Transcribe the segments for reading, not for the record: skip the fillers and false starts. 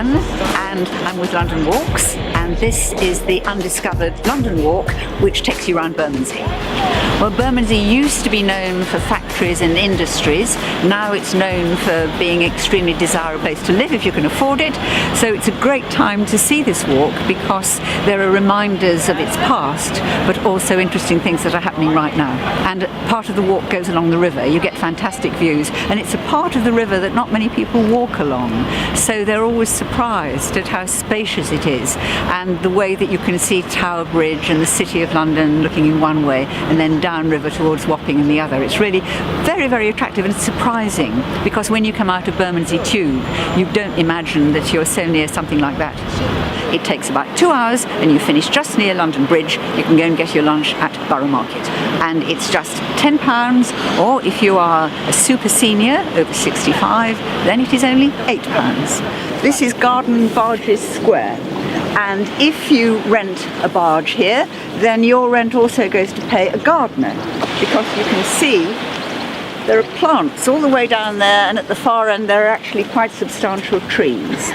Anne, and I'm with London Walks, and this is the Undiscovered London Walk, which takes you around Bermondsey. Well, Bermondsey used to be known for factories and industries. Now it's known for being an extremely desirable place to live if you can afford it. So it's a great time to see this walk because there are reminders of its past, but also interesting things that are happening right now. And part of the walk goes along the river. You get fantastic views, and it's a part of the river that not many people walk along. So they're always surprised at how spacious it is and the way that you can see Tower Bridge and the City of London looking in one way and then downriver towards Wapping in the other. It's really very, very attractive and surprising because when you come out of Bermondsey Tube, you don't imagine that you're so near something like that. It takes about 2 hours and you finish just near London Bridge. You can go and get your lunch at Borough Market. And it's just £10, or if you are a super senior, over 65, then it is only £8. This is Garden Barges Square. And if you rent a barge here, then your rent also goes to pay a gardener, because you can see there are plants all the way down there, and at the far end there are actually quite substantial trees.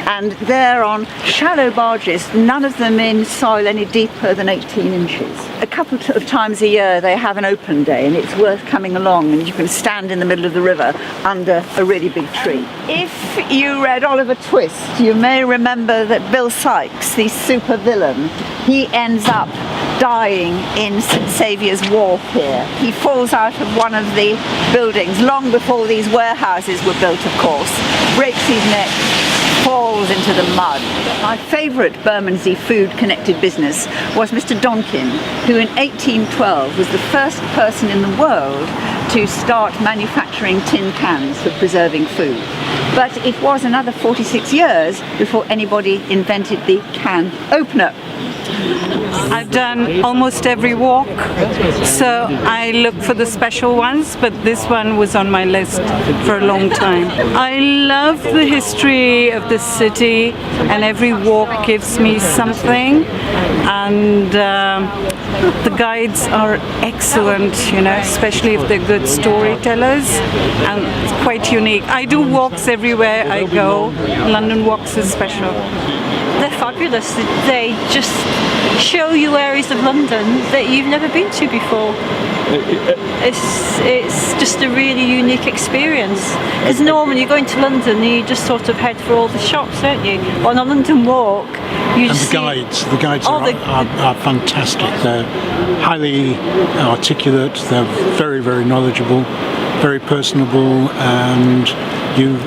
And they're on shallow barges, none of them in soil any deeper than 18 inches. A couple of times a year they have an open day, and it's worth coming along, and you can stand in the middle of the river under a really big tree. If you read Oliver Twist, you may remember that Bill Sikes, the super villain, he ends up dying in St Saviour's Wharf here. He falls out of one of the buildings long before these warehouses were built, of course, breaks his neck, falls into the mud. My favourite Bermondsey food-connected business was Mr Donkin, who in 1812 was the first person in the world to start manufacturing tin cans for preserving food. But it was another 46 years before anybody invented the can opener. I've done almost every walk, so I look for the special ones, but this one was on my list for a long time. I love the history of the city, and every walk gives me something, and the guides are excellent, you know, especially if they're good storytellers, and it's quite unique. I do walks everywhere I go. London Walks is special. They're fabulous. They just show you areas of London that you've never been to before. It's just a really unique experience. Because normally you go into London and you just sort of head for all the shops, don't you? On a London walk, you just the guides are fantastic. They're highly articulate. They're very, very knowledgeable, very personable, and you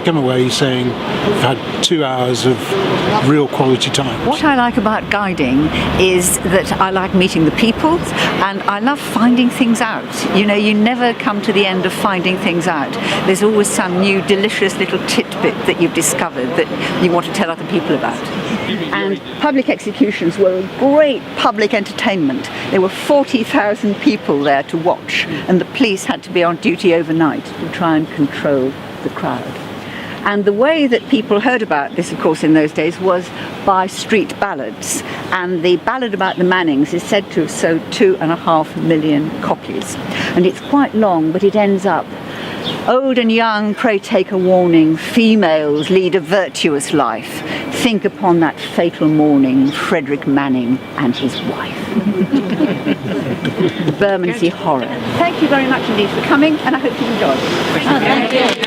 come away saying you've had 2 hours of real quality time. What I like about guiding is that I like meeting the people, and I love finding things out. You know, you never come to the end of finding things out. There's always some new delicious little tidbit that you've discovered that you want to tell other people about. And public executions were a great public entertainment. There were 40,000 people there to watch, and the police had to be on duty overnight to try and control the crowd. And the way that people heard about this, of course, in those days was by street ballads. And the ballad about the Mannings is said to have sold 2.5 million copies. And it's quite long, but it ends up, "Old and young, pray take a warning. Females lead a virtuous life. Think upon that fatal morning, Frederick Manning and his wife." The Bermondsey horror. Thank you very much indeed for coming, and I hope you enjoyed it. Thank you.